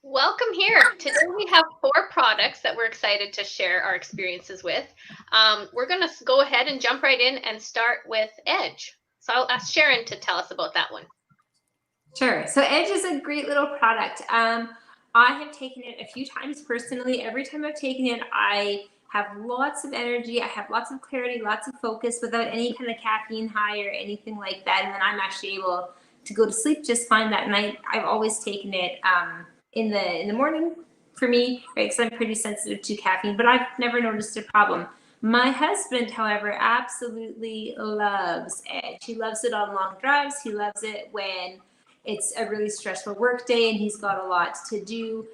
Welcome here. Today we have 4 products that we're excited to share our experiences with. We're going to go ahead and jump right in and start with Edge. So I'll ask Sharon to tell us about that one. Sure. So Edge is a great little product. I have taken it a few times personally. Every time I've taken it, I have lots of energy. I have lots of clarity, lots of focus without any kind of caffeine high or anything like that. And then I'm actually able to go to sleep just fine that night. I've always taken it in the morning for me, right? Because I'm pretty sensitive to caffeine, but I've never noticed a problem. My husband, however, absolutely loves Edge. He loves it on long drives. He loves it when it's a really stressful work day and he's got a lot to do.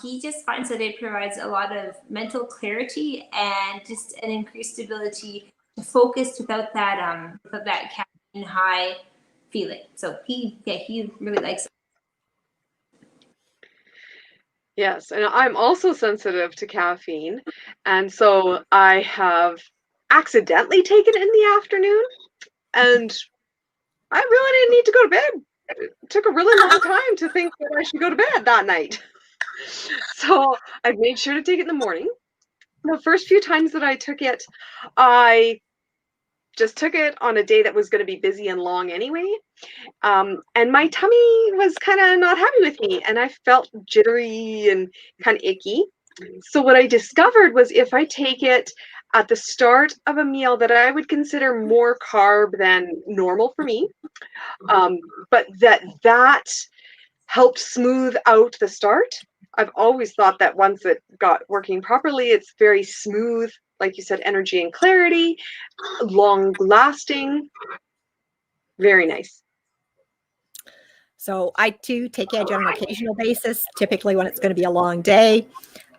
He just finds that it provides a lot of mental clarity and just an increased ability to focus without that caffeine high feeling. So he really likes it. Yes, and I'm also sensitive to caffeine, and so I have accidentally taken it in the afternoon, and I really didn't need to go to bed. It took a really long time to think that I should go to bed that night. So I made sure to take it in the morning. The first few times that I took it, I just took it on a day that was going to be busy and long anyway. And my tummy was kind of not happy with me, and I felt jittery and kind of icky. So what I discovered was if I take it at the start of a meal that I would consider more carb than normal for me, but that helped smooth out the start. I've always thought that once it got working properly, it's very smooth, like you said, energy and clarity, long lasting, very nice. So I too take Edge on an occasional basis, typically when it's going to be a long day.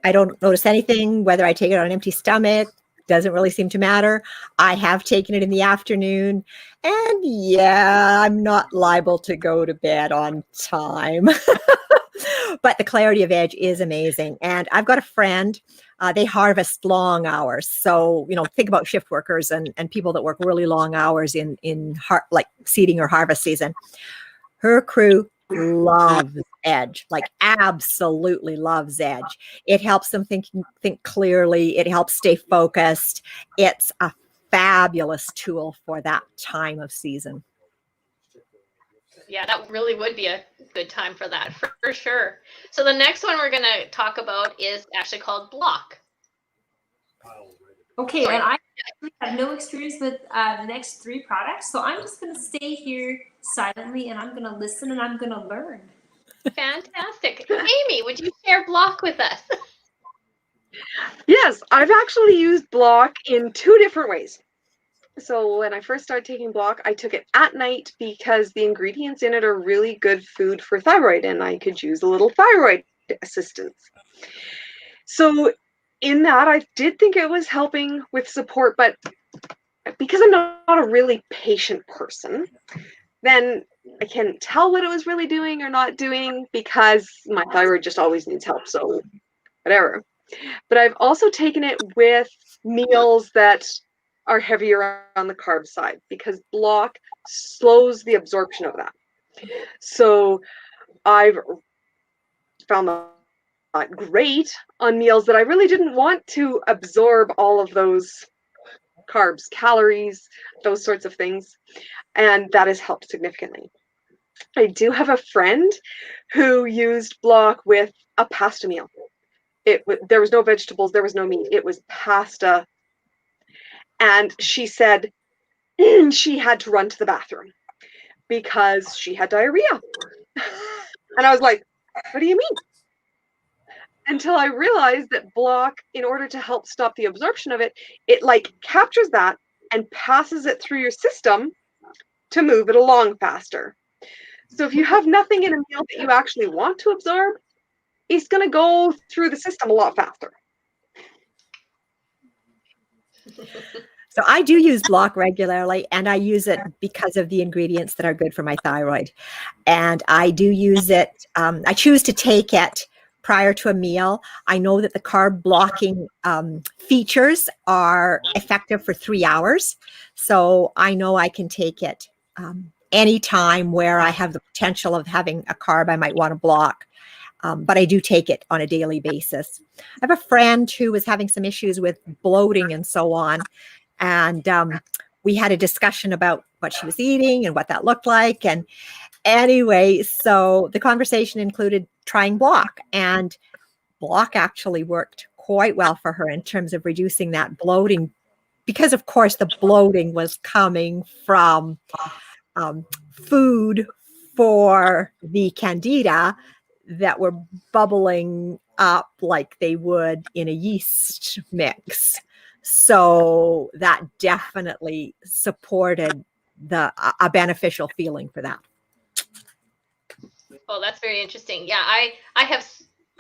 I don't notice anything, whether I take it on an empty stomach, doesn't really seem to matter. I have taken it in the afternoon, and yeah, I'm not liable to go to bed on time. But the clarity of Edge is amazing. And I've got a friend, they harvest long hours. So, think about shift workers and people that work really long hours in like seeding or harvest season. Her crew loves Edge, like absolutely loves Edge. It helps them think clearly. It helps stay focused. It's a fabulous tool for that time of season. Yeah, that really would be a good time for that, for sure. So the next one we're going to talk about is actually called Block. Okay, and I actually have no experience with the next 3 products, so I'm just going to stay here silently and I'm going to listen and I'm going to learn. Fantastic. Amy, would you share Block with us? Yes, I've actually used Block in 2 different ways. So when I first started taking Block, I took it at night because the ingredients in it are really good food for thyroid, and I could use a little thyroid assistance. So in that, I did think it was helping with support, but because I'm not a really patient person, then I can't tell what it was really doing or not doing because my thyroid just always needs help, so whatever. But I've also taken it with meals that are heavier on the carb side because Block slows the absorption of that. So I've found that great on meals that I really didn't want to absorb all of those carbs, calories, those sorts of things. And that has helped significantly. I do have a friend who used Block with a pasta meal. There was no vegetables, there was no meat. It was pasta. And she said she had to run to the bathroom because she had diarrhea. And I was like, what do you mean? Until I realized that Block, in order to help stop the absorption of it, it like captures that and passes it through your system to move it along faster. So if you have nothing in a meal that you actually want to absorb, it's going to go through the system a lot faster. So I do use Block regularly, and I use it because of the ingredients that are good for my thyroid. And I do use it. I choose to take it prior to a meal. I know that the carb blocking features are effective for 3 hours. So I know I can take it any time where I have the potential of having a carb I might want to block. but I do take it on a daily basis. I have a friend who was having some issues with bloating and so on. And we had a discussion about what she was eating and what that looked like. And anyway, so the conversation included trying block, and block actually worked quite well for her in terms of reducing that bloating, because of course the bloating was coming from food for the candida that were bubbling up like they would in a yeast mix. So that definitely supported a beneficial feeling for that. Oh, that's very interesting. Yeah, I have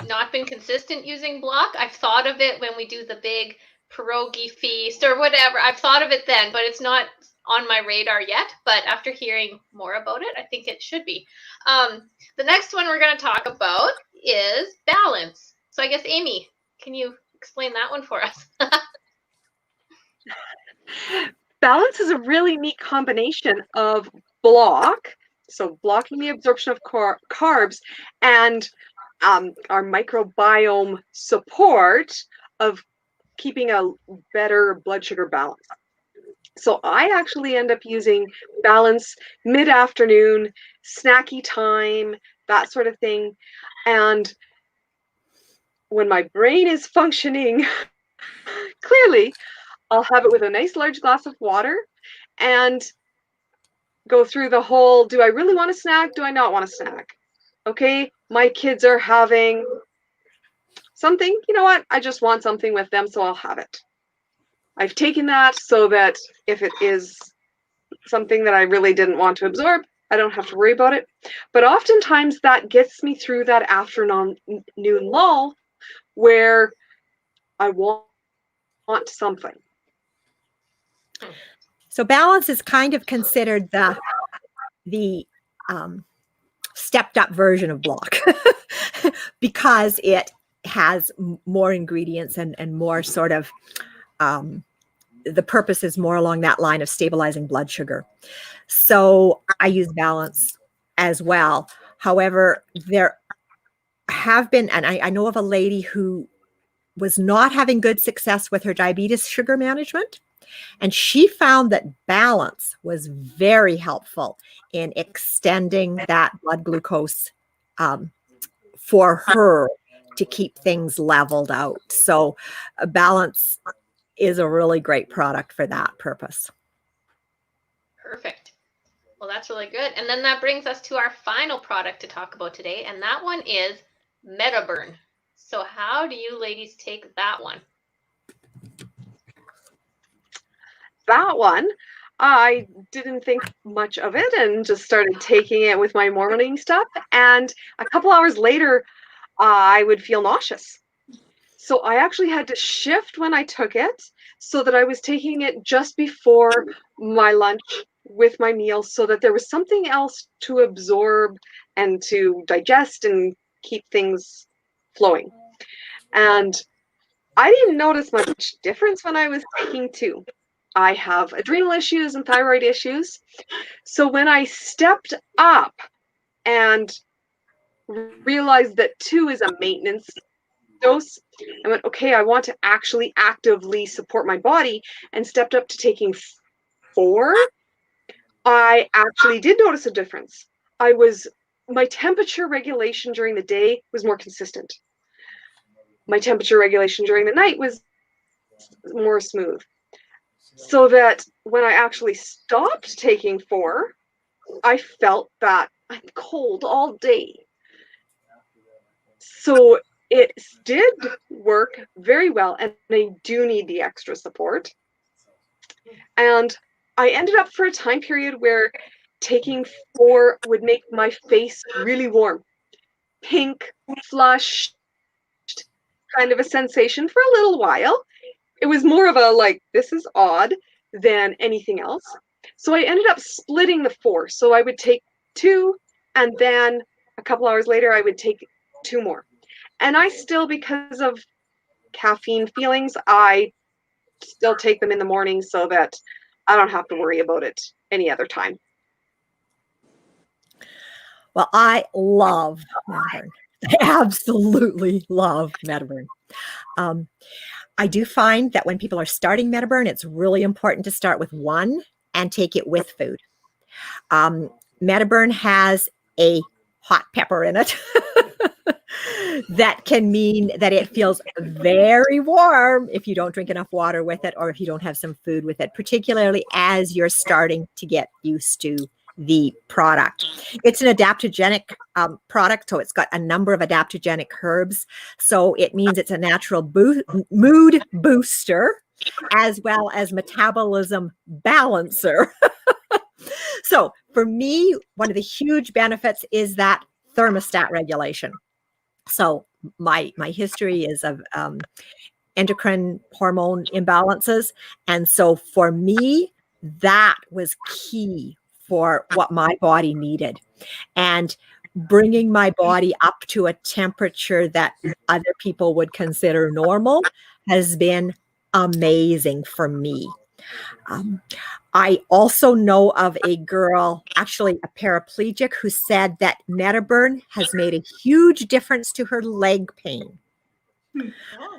not been consistent using block. I've thought of it when we do the big pierogi feast or whatever. I've thought of it then, but it's not on my radar yet. But after hearing more about it, I think it should be. The next one we're going to talk about is balance. So I guess, Amy, can you explain that one for us? Balance is a really neat combination of block, so blocking the absorption of carbs, and our microbiome support of keeping a better blood sugar balance. So I actually end up using balance mid-afternoon, snacky time, that sort of thing. And when my brain is functioning clearly, I'll have it with a nice large glass of water and go through the whole, do I really want a snack? Do I not want a snack? Okay, my kids are having something. You know what? I just want something with them, so I'll have it. I've taken that so that if it is something that I really didn't want to absorb, I don't have to worry about it. But oftentimes that gets me through that afternoon lull where I want something. So balance is kind of considered the stepped up version of block because it has more ingredients and more sort of the purpose is more along that line of stabilizing blood sugar. So I use balance as well. However, there have been, and I know of a lady who was not having good success with her diabetes sugar management. And she found that balance was very helpful in extending that blood glucose for her to keep things leveled out. So balance is a really great product for that purpose. Perfect. Well, that's really good. And then that brings us to our final product to talk about today, and that one is Metaburn. So how do you ladies take that one? That one, I didn't think much of it and just started taking it with my morning stuff. And a couple hours later, I would feel nauseous. So I actually had to shift when I took it so that I was taking it just before my lunch with my meal so that there was something else to absorb and to digest and keep things flowing. And I didn't notice much difference when I was taking two. I have adrenal issues and thyroid issues. So when I stepped up and realized that two is a maintenance dose, I went, okay, I want to actually actively support my body, and stepped up to taking 4. I actually did notice a difference. My temperature regulation during the day was more consistent. My temperature regulation during the night was more smooth. So that when I actually stopped taking 4, I felt that I'm cold all day. So it did work very well, and I do need the extra support. And I ended up for a time period where taking 4 would make my face really warm, pink, flushed, kind of a sensation for a little while. It was more of a like, this is odd than anything else. So I ended up splitting the 4. So I would take 2, and then a couple hours later, I would take 2 more. And I still, because of caffeine feelings, I still take them in the morning so that I don't have to worry about it any other time. Well, I love Metaburn. I absolutely love Metaburn. I do find that when people are starting Metaburn, it's really important to start with one and take it with food. Metaburn has a hot pepper in it. That can mean that it feels very warm if you don't drink enough water with it or if you don't have some food with it, particularly as you're starting to get used to the product. It's an adaptogenic product, so it's got a number of adaptogenic herbs. So it means it's a natural mood booster as well as metabolism balancer. So for me, one of the huge benefits is that thermostat regulation. So my history is of endocrine hormone imbalances. And so for me, that was key for what my body needed. And bringing my body up to a temperature that other people would consider normal has been amazing for me. I also know of a girl, actually a paraplegic, who said that Metaburn has made a huge difference to her leg pain.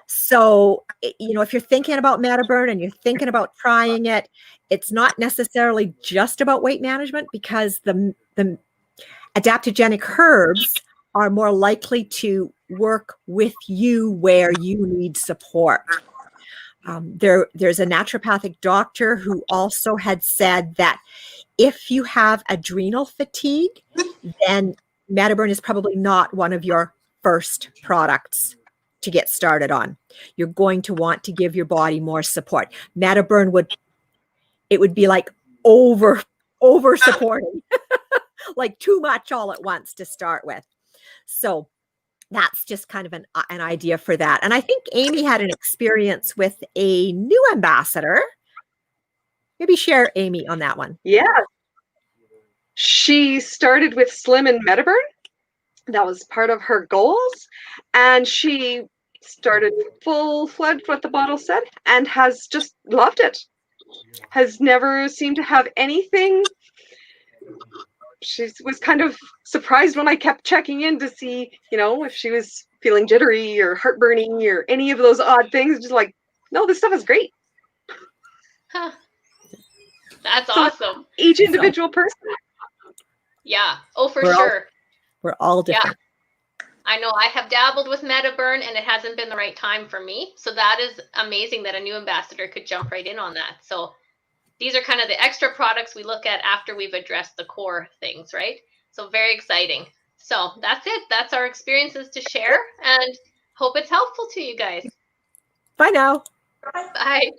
So, if you're thinking about Metaburn and you're thinking about trying it, it's not necessarily just about weight management, because the adaptogenic herbs are more likely to work with you where you need support. There's a naturopathic doctor who also had said that if you have adrenal fatigue, then Metaburn is probably not one of your first products to get started on. You're going to want to give your body more support. Metaburn would be like over supporting, like too much all at once to start with. So that's just kind of an idea for that. And I think Amy had an experience with a new ambassador. Maybe share, Amy, on that one. Yeah. She started with Slim and Metaburn. That was part of her goals. And she started full-fledged what the bottle said and has just loved it. Has never seemed to have anything. She was kind of surprised when I kept checking in to see, if she was feeling jittery or heartburning or any of those odd things. Just like, no, this stuff is great. Huh. That's awesome. Each individual person. Yeah. Oh, for sure. We're all different. Yeah. I know I have dabbled with Metaburn and it hasn't been the right time for me. So that is amazing that a new ambassador could jump right in on that. So these are kind of the extra products we look at after we've addressed the core things, right? So very exciting. So that's it. That's our experiences to share, and hope it's helpful to you guys. Bye now. Bye.